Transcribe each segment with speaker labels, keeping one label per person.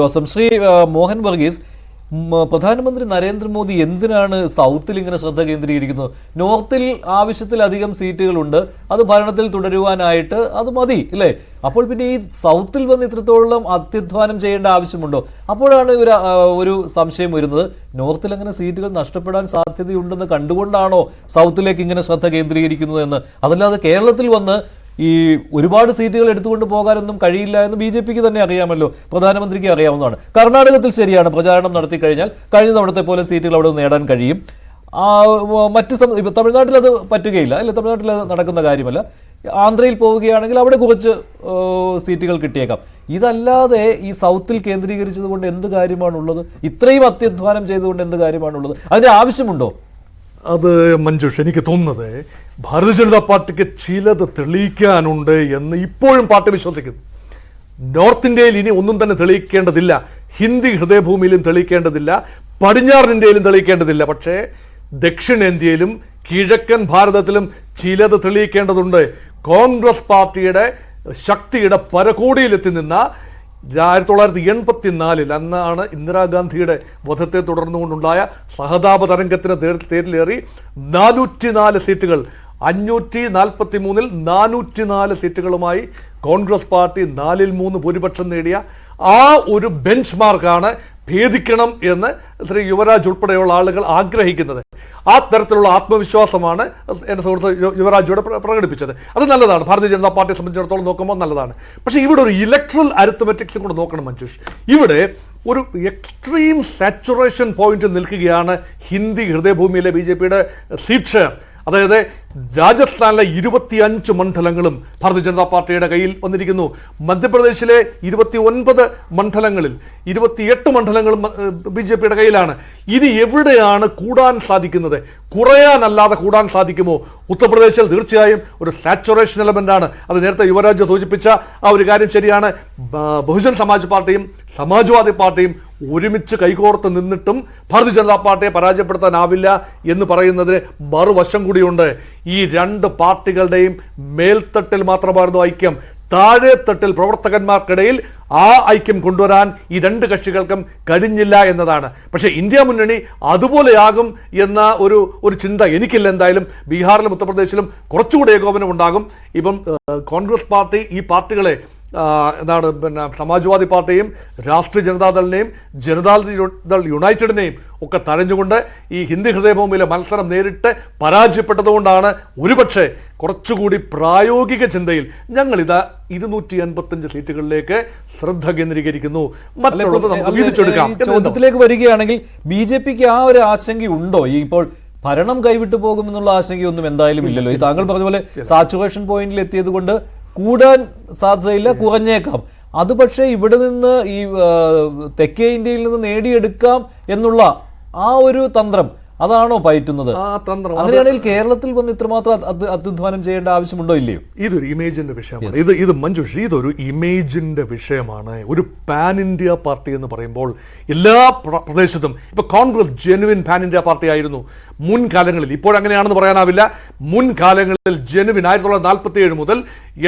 Speaker 1: ദിവസം ശ്രീ മോഹൻ വർഗീസ്, പ്രധാനമന്ത്രി നരേന്ദ്രമോദി എന്തിനാണ് സൗത്തിൽ ഇങ്ങനെ ശ്രദ്ധ കേന്ദ്രീകരിക്കുന്നത്? നോർത്തിൽ ആവശ്യത്തിലധികം സീറ്റുകളുണ്ട്, അത് ഭരണത്തിൽ തുടരുവാനായിട്ട് അത് മതി അല്ലേ? അപ്പോൾ പിന്നെ ഈ സൗത്തിൽ വന്ന് ഇത്രത്തോളം അത്യധ്വാനം ചെയ്യേണ്ട ആവശ്യമുണ്ടോ? അപ്പോഴാണ് ഒരു സംശയം വരുന്നത്, നോർത്തിൽ അങ്ങനെ സീറ്റുകൾ നഷ്ടപ്പെടാൻ സാധ്യതയുണ്ടെന്ന് കണ്ടുകൊണ്ടാണോ സൗത്തിലേക്ക് ഇങ്ങനെ ശ്രദ്ധ കേന്ദ്രീകരിക്കുന്നത് എന്ന്? അതല്ലാതെ കേരളത്തിൽ വന്ന് ഈ ഒരുപാട് സീറ്റുകൾ എടുത്തുകൊണ്ട് പോകാനൊന്നും കഴിയില്ല എന്ന് ബി.ജെ.പിക്ക് തന്നെ അറിയാമല്ലോ, പ്രധാനമന്ത്രിക്ക് അറിയാവുന്നതാണ്. കർണാടകത്തിൽ ശരിയാണ്, പ്രചാരണം നടത്തി കഴിഞ്ഞാൽ കഴിഞ്ഞ തവണത്തെ പോലെ സീറ്റുകൾ അവിടെ നേടാൻ കഴിയും. തമിഴ്നാട്ടിൽ അത് പറ്റുകയില്ല അല്ലെ, തമിഴ്നാട്ടിൽ അത് നടക്കുന്ന കാര്യമല്ല. ആന്ധ്രയിൽ പോവുകയാണെങ്കിൽ അവിടെ കുറച്ച് സീറ്റുകൾ കിട്ടിയേക്കാം. ഇതല്ലാതെ ഈ സൗത്തിൽ കേന്ദ്രീകരിച്ചത് കൊണ്ട് എന്ത് കാര്യമാണുള്ളത്? ഇത്രയും അത്യധ്വാനം ചെയ്തുകൊണ്ട് എന്ത് കാര്യമാണുള്ളത്? അതിന്റെ ആവശ്യമുണ്ടോ?
Speaker 2: അത് മഞ്ജുഷ്, എനിക്ക് തോന്നുന്നത് ഭാരതീയ ജനതാ പാർട്ടിക്ക് ചിലത് തെളിയിക്കാനുണ്ട് എന്ന് ഇപ്പോഴും പാർട്ടി വിശ്വസിക്കുന്നു. നോർത്ത് ഇന്ത്യയിൽ ഇനി ഒന്നും തന്നെ തെളിയിക്കേണ്ടതില്ല, ഹിന്ദി ഹൃദയഭൂമിയിലും തെളിയിക്കേണ്ടതില്ല, പടിഞ്ഞാറൻ ഇന്ത്യയിലും തെളിയിക്കേണ്ടതില്ല. പക്ഷേ ദക്ഷിണേന്ത്യയിലും കിഴക്കൻ ഭാരതത്തിലും ചിലത് തെളിയിക്കേണ്ടതുണ്ട്. കോൺഗ്രസ് പാർട്ടിയുടെ ശക്തിയുടെ പരകോടിയിലെത്തി നിന്ന 1984 അന്നാണ് ഇന്ദിരാഗാന്ധിയുടെ വധത്തെ തുടർന്നുകൊണ്ടുണ്ടായ സഹതാപ തരംഗത്തിന് തേരിലേറി 404 സീറ്റുകൾ, 543-ൽ 404 സീറ്റുകളുമായി കോൺഗ്രസ് പാർട്ടി 4-3 ഭൂരിപക്ഷം നേടിയ ആ ഒരു ബെഞ്ച് മാർക്കാണ് ഭേദിക്കണം എന്ന് ശ്രീ യുവരാജ് ഉൾപ്പെടെയുള്ള ആളുകൾ ആഗ്രഹിക്കുന്നത്. ആ തരത്തിലുള്ള ആത്മവിശ്വാസമാണ് എൻ്റെ സുഹൃത്ത് യുവരാജ് ഇവിടെ പ്രകടിപ്പിച്ചത്. അത് നല്ലതാണ്, ഭാരതീയ ജനതാ പാർട്ടിയെ സംബന്ധിച്ചിടത്തോളം നോക്കുമ്പോൾ നല്ലതാണ്. പക്ഷേ ഇവിടെ ഒരു ഇലക്ട്രൽ അരിത്മെറ്റിക്സും കൂടെ നോക്കണം മഞ്ജുഷ്. ഇവിടെ ഒരു എക്സ്ട്രീം സാച്ചുറേഷൻ പോയിന്റ് നിൽക്കുകയാണ് ഹിന്ദി ഹൃദയഭൂമിയിലെ ബി.ജെ.പിയുടെ സീറ്റ് ഷെയർ. അതായത് രാജസ്ഥാനിലെ 25 മണ്ഡലങ്ങളും ഭാരതീയ ജനതാ പാർട്ടിയുടെ കയ്യിൽ വന്നിരിക്കുന്നു. മധ്യപ്രദേശിലെ 29 മണ്ഡലങ്ങളിൽ 28 മണ്ഡലങ്ങളും ബി.ജെ.പിയുടെ കയ്യിലാണ്. ഇനി എവിടെയാണ് കൂടാൻ സാധിക്കുന്നത്? കുറയാനല്ലാതെ കൂടാൻ സാധിക്കുമോ? ഉത്തർപ്രദേശിൽ തീർച്ചയായും ഒരു സാച്ചുറേഷൻ എലമെന്റ് ആണ്. അത് നേരത്തെ യുവരാജ് സൂചിപ്പിച്ച ആ ഒരു കാര്യം ശരിയാണ്. ബഹുജൻ സമാജ് പാർട്ടിയും സമാജ്വാദി പാർട്ടിയും ഒരുമിച്ച് കൈകോർത്ത് നിന്നിട്ടും ഭാരതീയ ജനതാ പാർട്ടിയെ പരാജയപ്പെടുത്താനാവില്ല എന്ന് പറയുന്നതിന് മറുവശം കൂടിയുണ്ട്. ഈ രണ്ട് പാർട്ടികളുടെയും മേൽത്തട്ടിൽ മാത്രമായിരുന്നു ഐക്യം. താഴെത്തട്ടിൽ പ്രവർത്തകന്മാർക്കിടയിൽ ആ ഐക്യം കൊണ്ടുവരാൻ ഈ രണ്ട് കക്ഷികൾക്കും കഴിഞ്ഞില്ല എന്നതാണ്. പക്ഷേ ഇന്ത്യ മുന്നണി അതുപോലെയാകും എന്ന ഒരു ചിന്ത എനിക്കില്ല. എന്തായാലും ബീഹാറിലും ഉത്തർപ്രദേശിലും കുറച്ചുകൂടി ഏകോപനം ഉണ്ടാകും. ഇപ്പം കോൺഗ്രസ് പാർട്ടി ഈ പാർട്ടികളെ സമാജ്വാദി പാർട്ടിയും രാഷ്ട്രീയ ജനതാദളിനെയും ജനതാദൾ യുണൈറ്റഡിനെയും ഒക്കെ തഴഞ്ഞുകൊണ്ട് ഈ ഹിന്ദി ഹൃദയഭൂമിയിലെ മത്സരം നേരിട്ട് പരാജയപ്പെട്ടതുകൊണ്ടാണ് ഒരുപക്ഷെ കുറച്ചുകൂടി പ്രായോഗിക ചിന്തയിൽ ഞങ്ങളിതാ 255 സീറ്റുകളിലേക്ക് ശ്രദ്ധ കേന്ദ്രീകരിക്കുന്നു. മറ്റുള്ളത് നമുക്ക് വീതിച്ചെടുക്കാം.
Speaker 1: ചോദ്യത്തിലേക്ക് വരികയാണെങ്കിൽ ബി.ജെ.പിക്ക് ആ ഒരു ആശങ്കയുണ്ടോ? ഇപ്പോൾ ഭരണം കൈവിട്ടു പോകുമെന്നുള്ള ആശങ്കയൊന്നും എന്തായാലും ഇല്ലല്ലോ. ഈ താങ്കൾ പറഞ്ഞ പോലെ സാച്ചുറേഷൻ പോയിന്റിൽ എത്തിയത് കൊണ്ട് കൂടാൻ സാധ്യതയില്ല, കുറഞ്ഞേക്കാം. അത് പക്ഷേ ഇവിടെ നിന്ന് ഈ തെക്കേ ഇന്ത്യയിൽ നിന്ന് നേടിയെടുക്കാം എന്നുള്ള ആ ഒരു തന്ത്രം അതാണോ പയറ്റുന്നത്? അങ്ങനെയാണെങ്കിൽ കേരളത്തിൽ വന്ന് ഇത്രമാത്രം അത്യുധ്വാനം ചെയ്യേണ്ട ആവശ്യമുണ്ടോ ഇല്ലയോ?
Speaker 2: ഇതൊരു ഇമേജിന്റെ വിഷയമാണ്. ഇത് മഞ്ജുഷ്, ഇതൊരു ഇമേജിന്റെ വിഷയമാണ്. ഒരു പാൻ ഇന്ത്യ പാർട്ടി എന്ന് പറയുമ്പോൾ എല്ലാ പ്രദേശത്തും ഇപ്പൊ Congress genuine pan India party ആയിരുന്നു മുൻകാലങ്ങളിൽ. ഇപ്പോഴങ്ങനെയാണെന്ന് പറയാനാവില്ല. മുൻകാലങ്ങളിൽ ജെനുവിൻ 1947 മുതൽ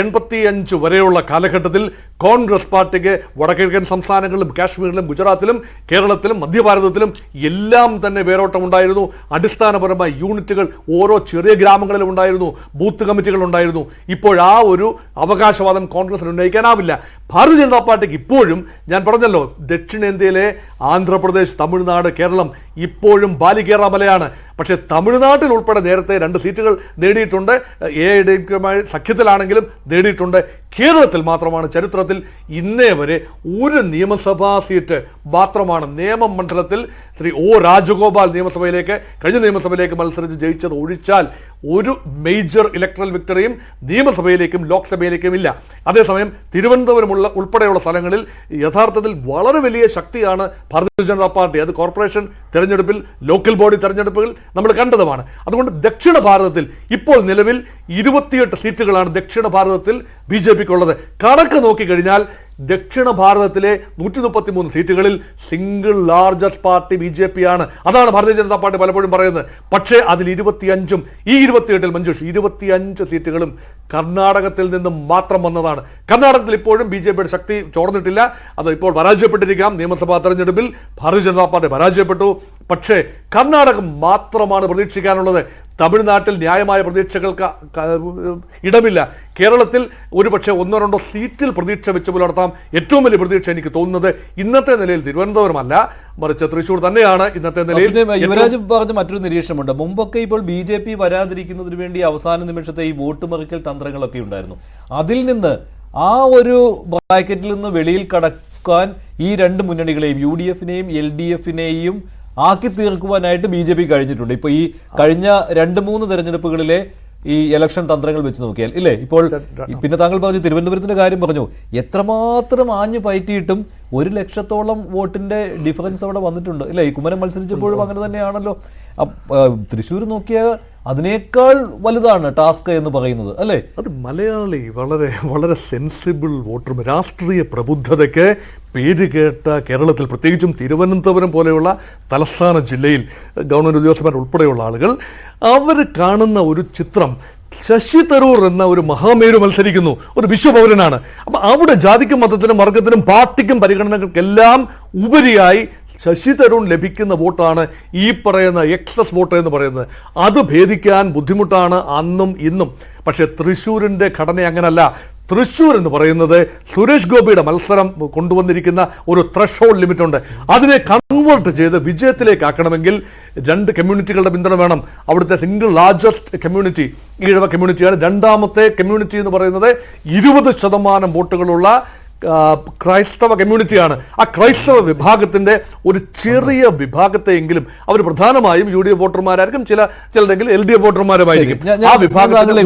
Speaker 2: 85 വരെയുള്ള കാലഘട്ടത്തിൽ കോൺഗ്രസ് പാർട്ടിക്ക് വടക്കിഴക്കൻ സംസ്ഥാനങ്ങളിലും കാശ്മീരിലും ഗുജറാത്തിലും കേരളത്തിലും മധ്യഭാരതത്തിലും എല്ലാം തന്നെ വേരോട്ടം ഉണ്ടായിരുന്നു. അടിസ്ഥാനപരമായ യൂണിറ്റുകൾ ഓരോ ചെറിയ ഗ്രാമങ്ങളിലും ഉണ്ടായിരുന്നു, ബൂത്ത് കമ്മിറ്റികൾ ഉണ്ടായിരുന്നു. ഇപ്പോൾ ആ ഒരു അവകാശവാദം കോൺഗ്രസിന് ഉന്നയിക്കാനാവില്ല. ഭാരതീയ ജനതാ പാർട്ടിക്ക് ഇപ്പോഴും, ഞാൻ പറഞ്ഞല്ലോ, ദക്ഷിണേന്ത്യയിലെ ആന്ധ്രാപ്രദേശ്, തമിഴ്നാട്, കേരളം ഇപ്പോഴും ബാലികേറ മലയാണ്. പക്ഷേ തമിഴ്നാട്ടിൽ ഉൾപ്പെടെ നേരത്തെ 2 സീറ്റുകൾ നേടിയിട്ടുണ്ട്. എ.ഐ.ഡി.എംകെയുമായി സഖ്യത്തിലാണെങ്കിലും നേടിയിട്ടുണ്ട്. കേരളത്തിൽ മാത്രമാണ് ചരിത്രത്തിൽ ഇന്നേ വരെ ഒരു നിയമസഭാ സീറ്റ് മാത്രമാണ് നേമം മണ്ഡലത്തിൽ ശ്രീ ഒ രാജഗോപാൽ കഴിഞ്ഞ നിയമസഭയിലേക്ക് മത്സരിച്ച് ജയിച്ചത് ഒഴിച്ചാൽ ഒരു മേജർ ഇലക്ട്രൽ വിക്ടറിയും നിയമസഭയിലേക്കും ലോക്സഭയിലേക്കും ഇല്ല. അതേസമയം തിരുവനന്തപുരം ഉൾപ്പെടെയുള്ള സ്ഥലങ്ങളിൽ യഥാർത്ഥത്തിൽ വളരെ വലിയ ശക്തിയാണ് ഭാരതീയ ജനതാ പാർട്ടി. അത് കോർപ്പറേഷൻ തെരഞ്ഞെടുപ്പിൽ, ലോക്കൽ ബോഡി തെരഞ്ഞെടുപ്പുകൾ നമ്മൾ കണ്ടതുമാണ്. അതുകൊണ്ട് ദക്ഷിണ ഭാരതത്തിൽ ഇപ്പോൾ നിലവിൽ 28 സീറ്റുകളാണ് ദക്ഷിണ ഭാരതത്തിൽ ബി.ജെ.പിക്കുള്ളത്. കണക്ക് നോക്കിക്കഴിഞ്ഞാൽ ദക്ഷിണ ഭാരതത്തിലെ 133 സീറ്റുകളിൽ സിംഗിൾ ലാർജസ്റ്റ് പാർട്ടി BJP ആണ്. അതാണ് ഭാരതീയ ജനതാ പാർട്ടി പലപ്പോഴും പറയുന്നത്. പക്ഷേ അതിൽ 25-ഉം ഈ 28-ൽ മഞ്ജുഷ് 25 സീറ്റുകളും കർണാടകത്തിൽ നിന്നും മാത്രം വന്നതാണ്. കർണാടകത്തിൽ ഇപ്പോഴും BJPയുടെ ശക്തി ചോർന്നിട്ടില്ല. അത് ഇപ്പോൾ പരാജയപ്പെട്ടിരിക്കാം. നിയമസഭാ തെരഞ്ഞെടുപ്പിൽ ഭാരതീയ ജനതാ പാർട്ടി പരാജയപ്പെട്ടു. പക്ഷേ കർണാടകം മാത്രമാണ് പ്രതീക്ഷിക്കാനുള്ളത്. തമിഴ്നാട്ടിൽ ന്യായമായ പ്രതീക്ഷകൾക്ക് ഇടമില്ല. കേരളത്തിൽ ഒരുപക്ഷെ 1-2 സീറ്റിൽ പ്രതീക്ഷ വെച്ച് പുലർത്താം. ഏറ്റവും വലിയ പ്രതീക്ഷ എനിക്ക് തോന്നുന്നത് ഇന്നത്തെ നിലയിൽ തിരുവനന്തപുരമല്ല, മറിച്ച് തൃശ്ശൂർ തന്നെയാണ് ഇന്നത്തെ നിലയിൽ.
Speaker 1: യുവരാജ് പറഞ്ഞ മറ്റൊരു നിരീക്ഷണമുണ്ട്. മുമ്പൊക്കെ ഇപ്പോൾ BJP വരാതിരിക്കുന്നതിന് വേണ്ടി അവസാന നിമിഷത്തെ ഈ വോട്ട് മറിക്കൽ തന്ത്രങ്ങളൊക്കെ ഉണ്ടായിരുന്നു. അതിൽ നിന്ന് ആ ഒരു ബ്രാക്കറ്റിൽ നിന്ന് വെളിയിൽ കടക്കാൻ ഈ രണ്ട് മുന്നണികളെയും UDF-നെയും LDF-നെയും ആക്കി തീർക്കുവാനായിട്ട് BJP കഴിഞ്ഞിട്ടുണ്ട്. ഇപ്പൊ ഈ കഴിഞ്ഞ 2-3 തെരഞ്ഞെടുപ്പുകളിലെ ഈ ഇലക്ഷൻ തന്ത്രങ്ങൾ വെച്ച് നോക്കിയാൽ ഇല്ലേ. ഇപ്പോൾ പിന്നെ താങ്കൾ പറഞ്ഞു തിരുവനന്തപുരത്തിന്റെ കാര്യം പറഞ്ഞു. എത്രമാത്രം ആഞ്ഞു പയറ്റിയിട്ടും 1 ലക്ഷത്തോളം വോട്ടിന്റെ ഡിഫറൻസ് അവിടെ വന്നിട്ടുണ്ട് ഇല്ലേ. ഈ കുമ്മനം മത്സരിച്ചപ്പോഴും അങ്ങനെ തന്നെയാണല്ലോ. തൃശ്ശൂർ നോക്കിയാൽ അതിനേക്കാൾ വലുതാണ് ടാസ്ക് എന്ന് പറയുന്നത് അല്ലേ.
Speaker 2: അത് മലയാളി വളരെ വളരെ സെൻസിബിൾ വോട്ടറും രാഷ്ട്രീയ പ്രബുദ്ധതയ്ക്ക് പേര് കേട്ട കേരളത്തിൽ, പ്രത്യേകിച്ചും തിരുവനന്തപുരം പോലെയുള്ള തലസ്ഥാന ജില്ലയിൽ ഗവൺമെന്റ് ഉദ്യോഗസ്ഥന്മാർ ഉൾപ്പെടെയുള്ള ആളുകൾ അവർ കാണുന്ന ഒരു ചിത്രം, ശശി തരൂർ എന്ന ഒരു മഹാമേരു മത്സരിക്കുന്നു, ഒരു വിശ്വപൗരനാണ്. അപ്പൊ അവിടെ ജാതിക്കും മതത്തിനും വർഗത്തിനും പാർട്ടിക്കും പരിഗണനകൾക്കെല്ലാം ഉപരിയായി ശശി തരൂർ ലഭിക്കുന്ന വോട്ടാണ് ഈ പറയുന്ന എക്സസ് വോട്ട് എന്ന് പറയുന്നത്. അത് ഭേദിക്കാൻ ബുദ്ധിമുട്ടാണ് അന്നും ഇന്നും. പക്ഷേ തൃശ്ശൂരിൻ്റെ ഘടന അങ്ങനല്ല. തൃശ്ശൂർ എന്ന് പറയുന്നത് സുരേഷ് ഗോപിയുടെ മത്സരം കൊണ്ടുവന്നിരിക്കുന്ന ഒരു ത്രഷോൾഡ് ലിമിറ്റ് ഉണ്ട്. അതിനെ കൺവേർട്ട് ചെയ്ത് വിജയത്തിലേക്ക് ആക്കണമെങ്കിൽ 2 കമ്മ്യൂണിറ്റികളുടെ പിന്തുണ വേണം. അവിടുത്തെ സിംഗിൾ ലാർജസ്റ്റ് കമ്മ്യൂണിറ്റി ഈഴവ കമ്മ്യൂണിറ്റിയാണ്. രണ്ടാമത്തെ കമ്മ്യൂണിറ്റി എന്ന് പറയുന്നത് 20% വോട്ടുകളുള്ള ക്രൈസ്തവ കമ്മ്യൂണിറ്റിയാണ്. ആ ക്രൈസ്തവ വിഭാഗത്തിന്റെ ഒരു ചെറിയ വിഭാഗത്തെയെങ്കിലും അവർ പ്രധാനമായും UDF വോട്ടർമാരായിരിക്കും, ചിലരെങ്കിലും LDF വോട്ടർമാരുമായിരിക്കും. ആ വിഭാഗത്തിൽ